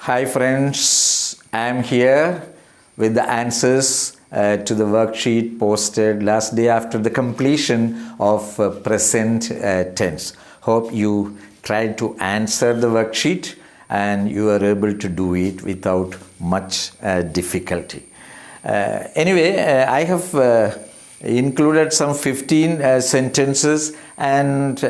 Hi friends, I am here with the answers to the worksheet posted last day after the completion of present tense. Hope you tried to answer the worksheet and you are able to do it without much difficulty. Anyway, I have included some 15 sentences, and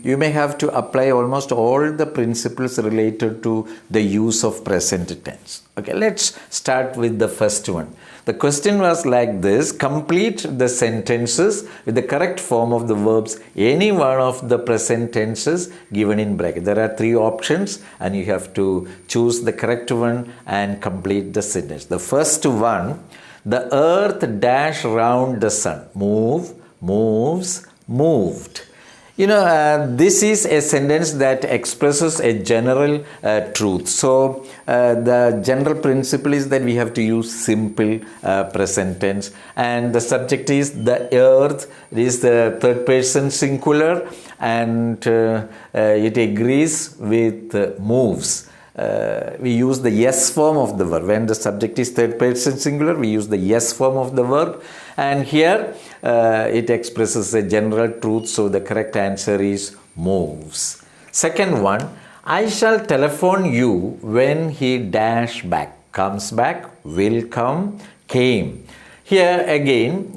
you may have to apply almost all the principles related to the use of present tense. Okay, let's start with the first one. The question was like this: complete the sentences with the correct form of the verbs, any one of the present tenses given in bracket. There are 3 options and you have to choose the correct one and complete the sentence. The first one: the earth dash round the sun. Move, moves, moved. This is a sentence that expresses a general truth. So, the general principle is that we have to use simple present tense. And the subject is the earth. It is the third person singular, and it agrees with moves. We use the yes form of the verb. When the subject is third person singular, we use the yes form of the verb. And here it expresses a general truth, so the correct answer is moves. Second one: I shall telephone you when he dash back. Comes back, will come, came. Here again,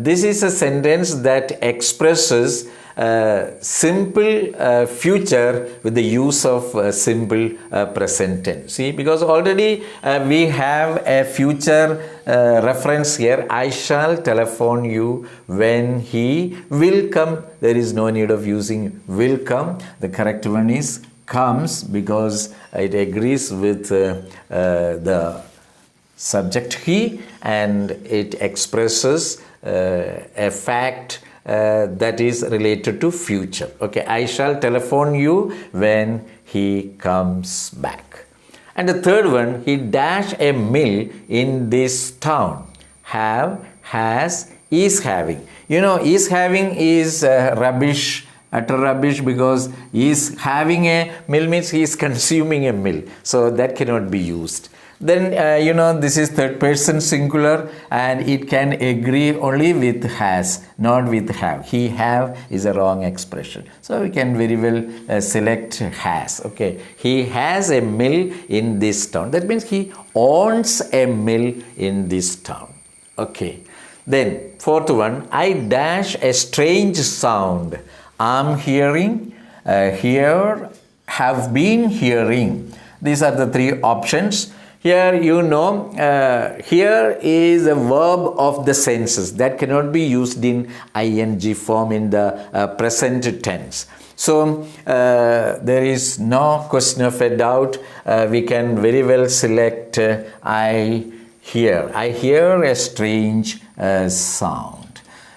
this is a sentence that expresses simple future with the use of simple present tense. See, because already we have a future reference here. I shall telephone you when he will come. There is no need of using will come. The correct one is comes, because it agrees with the subject he, and it expresses a fact that is related to future. Okay, I shall telephone you when he comes back. And the third one: he dash a mill in this town. Have, has, is having. Is having is rubbish, utter rubbish, because is having a mill means he is consuming a mill. So that cannot be used. Then, this is third person singular, and it can agree only with has, not with have. He have is a wrong expression. So we can very well select has. Okay. He has a mill in this town. That means he owns a mill in this town. Okay. Then, fourth one: I dash a strange sound. I'm hearing, hear, have been hearing. These are the 3 options. Here, here is a verb of the senses that cannot be used in ing form in the present tense. So, there is no question of a doubt. We can very well select I hear. I hear a strange sound.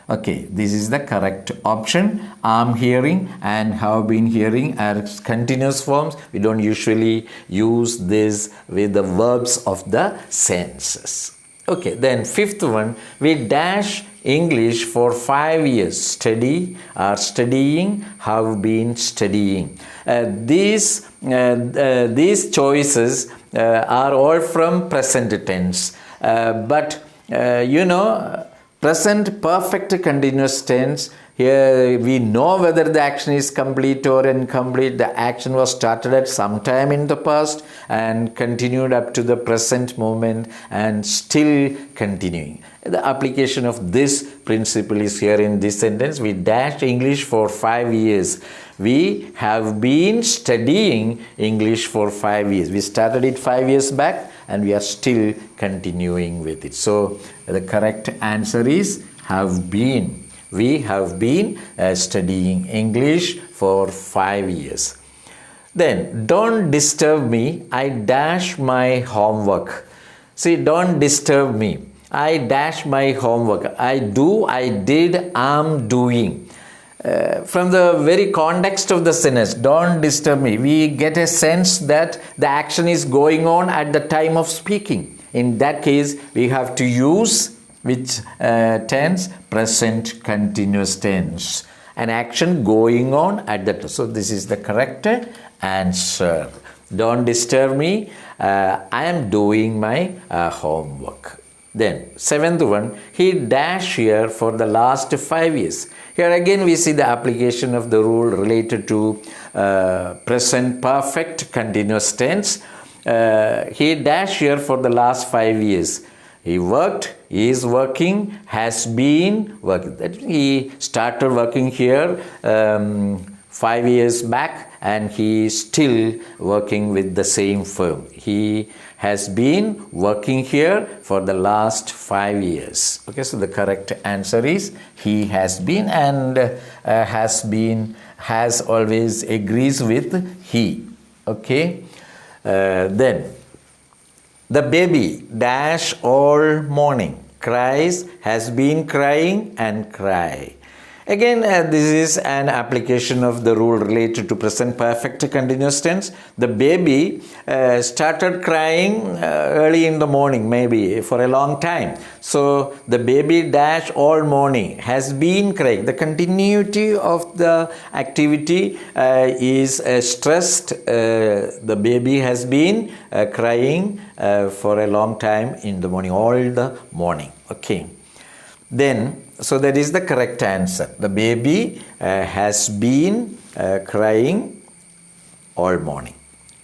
Okay, this is the correct option. I'm hearing and have been hearing are continuous forms. We don't usually use this with the verbs of the senses. Okay, then fifth one: we dash English for 5 years. Study, are studying, have been studying. These choices are all from present tense. Present perfect continuous tense, here we know whether the action is complete or incomplete. The action was started at some time in the past and continued up to the present moment and still continuing. The application of this principle is here in this sentence. We dashed English for 5 years. We have been studying English for 5 years. We started it 5 years back and we are still continuing with it. So the correct answer is have been. We have been studying English for 5 years. Then, don't disturb me. I dash my homework. See, don't disturb me. I dash my homework. I do, I did, am doing. From the very context of the sentence, don't disturb me, we get a sense that the action is going on at the time of speaking. In that case, we have to use which tense? Present continuous tense. An action going on at that. So this is the correct answer. Don't disturb me. I am doing my homework. Then, seventh one, he dash here for the last 5 years. Here again we see the application of the rule related to present perfect continuous tense. He dash here for the last 5 years. He worked, he is working, has been working. He started working here 5 years back and he is still working with the same firm. He has been working here for the last 5 years. Okay, so the correct answer is he has been, and has always agrees with he. Okay, then the baby dash all morning, cries, has been crying and cry. Again, this is an application of the rule related to present perfect continuous tense. The baby started crying early in the morning, maybe for a long time. So, the baby dash all morning, has been crying. The continuity of the activity is stressed. The baby has been crying for a long time in the morning, all the morning. Okay. Then, so that is the correct answer. The baby has been crying all morning.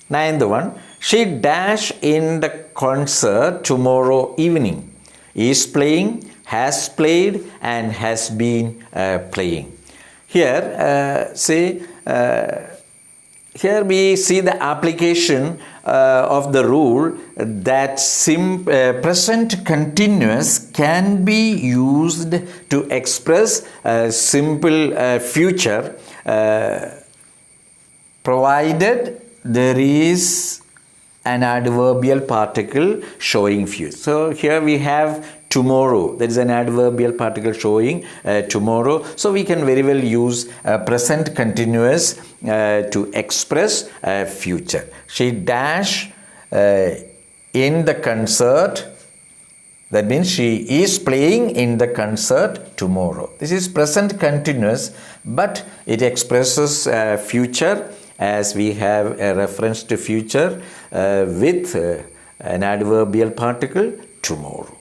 Ninth one, she dash in the concert tomorrow evening. Is playing, has played and has been playing. Here, here we see the application of the rule that present continuous can be used to express simple future provided there is an adverbial particle showing future. So here we have tomorrow. There is an adverbial particle showing tomorrow. So we can very well use present continuous to express future. She dash in the concert. That means she is playing in the concert tomorrow. This is present continuous, but it expresses future, as we have a reference to future with an adverbial particle tomorrow.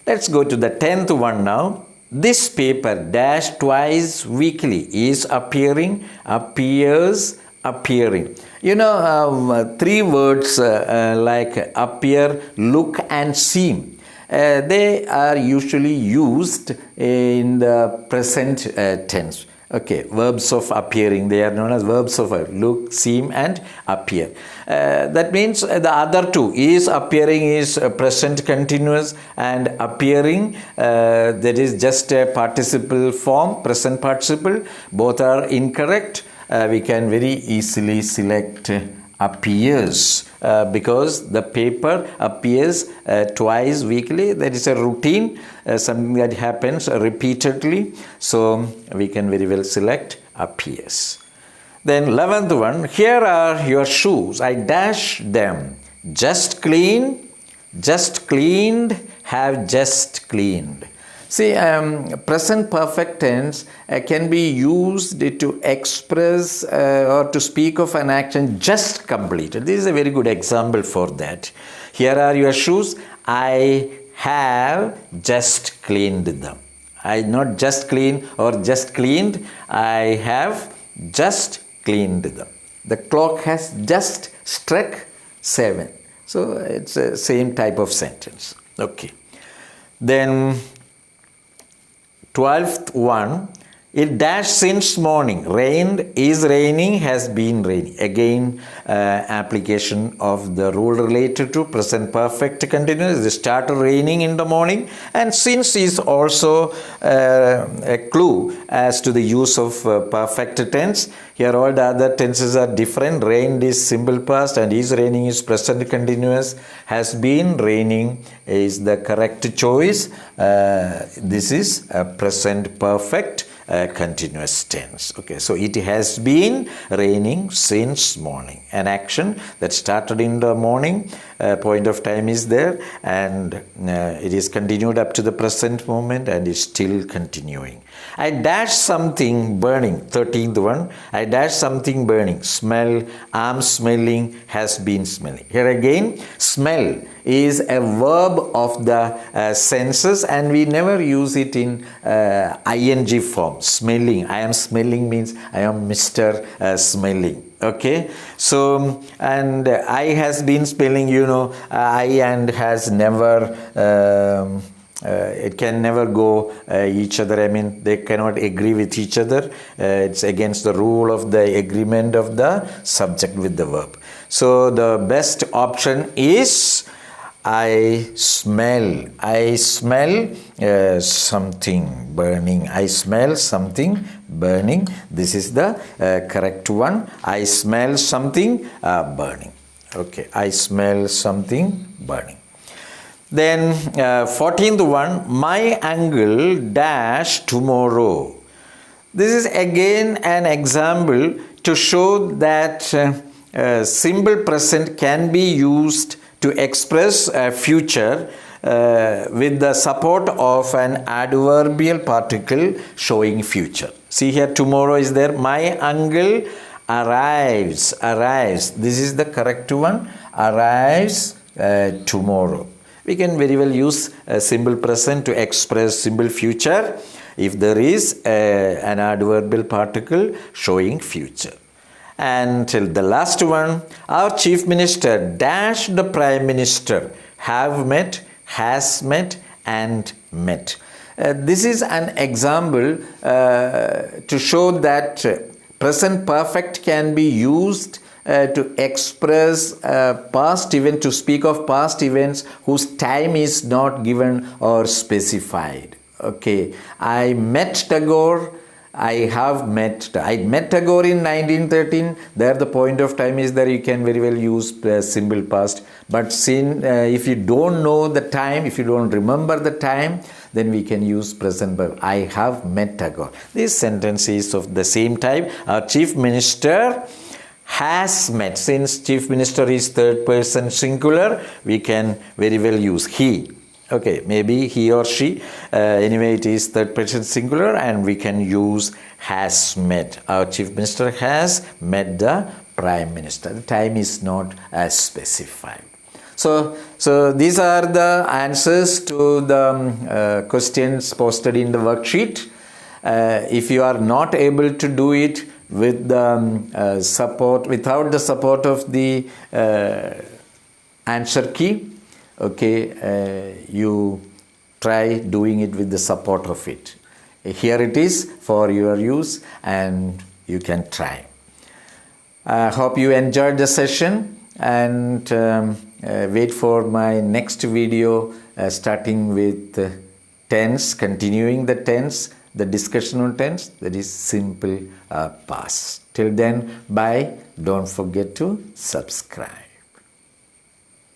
Let's go to the 10th one now. This paper dash twice weekly is appearing, appears, appearing. You know, three words like appear, look and seem. They are usually used in the present tense. Okay, verbs of appearing, they are known as verbs of look, seem and appear. That means the other two, is appearing is present continuous, and appearing that is just a participle form, present participle. Both are incorrect. We can very easily select appears because the paper appears twice weekly. That is a routine, something that happens repeatedly. So we can very well select appears. Then 11th one, here are your shoes. I dash them. Just clean, just cleaned, have just cleaned. See, present perfect tense can be used to express or to speak of an action just completed. This is a very good example for that. Here are your shoes. I have just cleaned them. I not just clean or just cleaned. I have just cleaned them. The clock has just struck 7. So it's the same type of sentence. Okay. Then 12th one, it dash since morning, rained, is raining, has been raining. Again, application of the rule related to present perfect continuous. It started raining in the morning, and since is also a clue as to the use of perfect tense. Here all the other tenses are different. Rained is simple past and is raining is present continuous. Has been raining is the correct choice. This is a present perfect continuous tense. Okay, so it has been raining since morning. An action that started in the morning, point of time is there, and it is continued up to the present moment and is still continuing. I dash something burning. 13th one. I dash something burning. Smell. Am smelling. Has been smelling. Here again, smell is a verb of the senses, and we never use it in ing form. Smelling. I am smelling means I am Mr. Smelling. Okay, so and I has been smelling, I and has never it can never go each other. I mean, they cannot agree with each other. It's against the rule of the agreement of the subject with the verb. So the best option is I smell something burning. I smell something burning. This is the correct one. I smell something burning. Okay, I smell something burning. Then 14th one, my uncle dash tomorrow. This is again an example to show that simple present can be used to express a future with the support of an adverbial particle showing future. See here, tomorrow is there. My uncle arrives. This is the correct one. Arrives tomorrow. We can very well use a simple present to express simple future if there is an adverbial particle showing future. And till the last one, our chief minister dash the prime minister. Have met, has met, and met. This is an example to show that present perfect can be used to express past event, to speak of past events whose time is not given or specified. Okay, I met Tagore. I met Tagore in 1913. There the point of time is there. You can very well use simple past. But if you don't know the time, if you don't remember the time, then we can use present verb. I have met Tagore. This sentence is of the same type. Our chief minister has met. Since chief minister is third person singular, we can very well use he. Okay, maybe he or she. Anyway, it is third person singular, and we can use has met. Our chief minister has met the prime minister. The time is not as specified. So these are the answers to the questions posted in the worksheet. If you are not able to do it with the without the support of the answer key, okay, you try doing it with the support of it. Here it is for your use, and you can try. I hope you enjoyed the session, and wait for my next video starting with tense, continuing the tense, the discussion on tense, that is simple past. Till then, bye. Don't forget to subscribe.